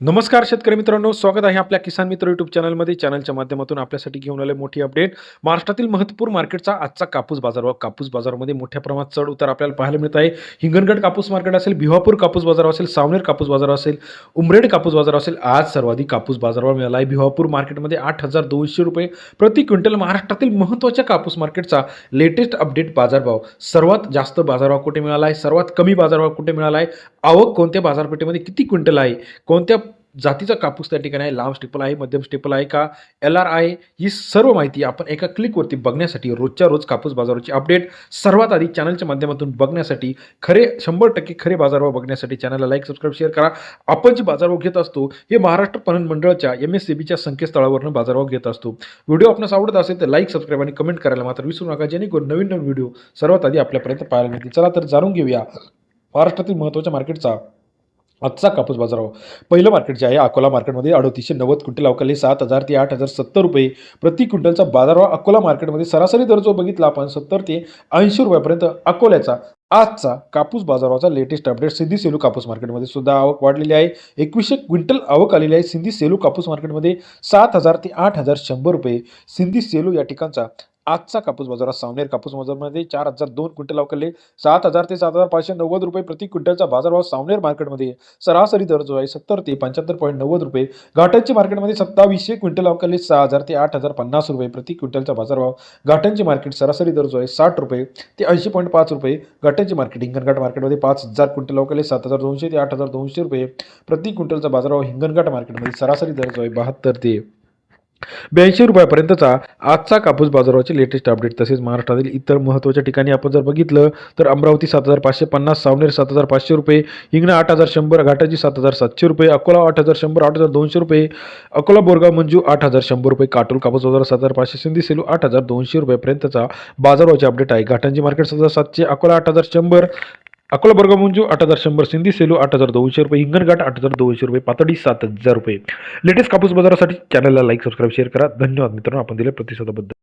नमस्कार शेतकरी मित्रांनो, स्वागत आहे आपल्या किसान मित्र यूट्यूब चॅनलमध्ये. चॅनलच्या माध्यमातून आपल्यासाठी घेऊन आले मोठी अपडेट. महाराष्ट्रातील महत्त्वपूर्ण मार्केटचा आजचा कापूस बाजारभाव. कापूस बाजारामध्ये मोठ्या प्रमाणात चढ उतार आपल्याला पाहायला मिळत आहे. हिंगणघाट कापूस मार्केट असेल, भिवापूर कापूस बाजार असेल, सावनेर कापूस बाजार असेल, उमरेड कापूस बाजार असेल, आज सर्वाधिक कापूस बाजारभाव मिळाला आहे. भिवापूर मार्केटमध्ये 8,200 रुपये प्रति क्विंटल. महाराष्ट्रातील महत्त्वाच्या कापूस मार्केटचा लेटेस्ट अपडेट बाजारभाव. सर्वात जास्त बाजारभाव कुठे मिळाला आहे, सर्वात कमी बाजारभाव कुठे मिळाला आहे, आवक कोणत्या बाजारपेठेमध्ये किती क्विंटल आहे, कोणत्या जातीचा कापूस त्या ठिकाणी आहे, लांब स्टेपल आहे, मध्यम स्टेपल आहे का, LR आहे, ही सर्व माहिती आपण एका क्लिकवरती बघण्यासाठी रोजच्या रोज कापूस बाजाराची अपडेट सर्वात आधी चॅनलच्या माध्यमातून बघण्यासाठी 100% खरे बाजारभाव बघण्यासाठी चॅनलला लाईक, सबस्क्राईब, शेअर करा. आपण जे बाजारभाव घेत असतो हे महाराष्ट्र पणन मंडळाच्या MSCBच्या संकेतस्थळावरून बाजारभाव घेत असतो. व्हिडिओ आपणास आवडत असेल तर लाईक, सबस्क्राईब आणि कमेंट करायला मात्र विसरू नका, जेणेकरून नवीन नवीन व्हिडिओ सर्वात आधी आपल्यापर्यंत पाहायला मिळतील. चला तर जाणून घेऊया महाराष्ट्रातील महत्त्वाच्या मार्केटचा आजचा कापूस बाजारभाव. पहिलं मार्केट जे आहे अकोला मार्केटमध्ये 3890 क्विंटल अवकाली 7,000 ते 8,070 रुपये प्रति क्विंटलचा बाजारभाव. अकोला मार्केटमध्ये सरासरी दर जो बघितला आपण 70 ते 80 रुपयापर्यंत अकोल्याचा आजचा कापूस बाजाराचा लेटेस्ट अपडेट. सिंधी सेलू कापूस मार्केटमध्ये सुद्धा आवक वाढलेली आहे. 2100 क्विंटल आवक आलेली आहे. सिंधी सेलू कापूस मार्केटमध्ये 7,000 ते 8,100 रुपये सिंधी सेलू या ठिकाणचा आजचा कापूस बाजारात. सावनेर कापूस बाजारामध्ये 4,002 क्विंटल अवकाले 7,000 ते 7,590 रुपये प्रति क्विंटलचा बाजारभाव. सावनेर मार्केटमध्ये सरासरी दर जो आहे 70 ते 75.90 रुपये. घाटंची मार्केटमध्ये 2700 क्विंटल अवकाले 6,000 ते 8,050 रुपये प्रति क्विंटलचा बाजारभाव. घाटंची मार्केट सरासरी दर जो आहे 60 रुपये ते 80.5 रुपये. घाटंची मार्केट हिंगणघाट मार्केटमध्ये 5,000 क्विंटल अवकाले 7,200 ते 8,200 रुपये प्रति क्विंटलचा बाजारभाव. हिंगणघाट मार्केटमध्ये सरासरी दर जो आहे 72 ते 82 रुपयापर्यंतचा आजचा कापूस बाजाराचे लेटेस्ट अपडेट. तसेच महाराष्ट्रातील इतर महत्त्वाच्या ठिकाणी आपण जर बघितलं तर अमरावती 7,550, सावनेर 7,500 रुपये, हिंगणा 8,100, घाटाची 7,700 रुपये, अकोला 8,100, 8,200 रुपये, अकोला बोरगाव मंजू 8,100 रुपये, काटोल कापूस बाजार 7,500, सिंधी सेलू 8,200 रुपयापर्यंतचा बाजाराचे अपडेट आहे. घाटांची मार्केट 7,700, अकोला 8,100, अकोला बोरगाव मंजू 8,100, सिंधी सेलू 8,200 रुपये, हिंगणघाट 8,200 रुपये, पातळी 7,000 रुपये. लेटेस्ट कापूस बाजारासाठी चॅनलला लाईक, सबस्क्राईब, शेअर करा. धन्यवाद मित्रांनो आपण दिलेल्या प्रतिसादाबद्दल.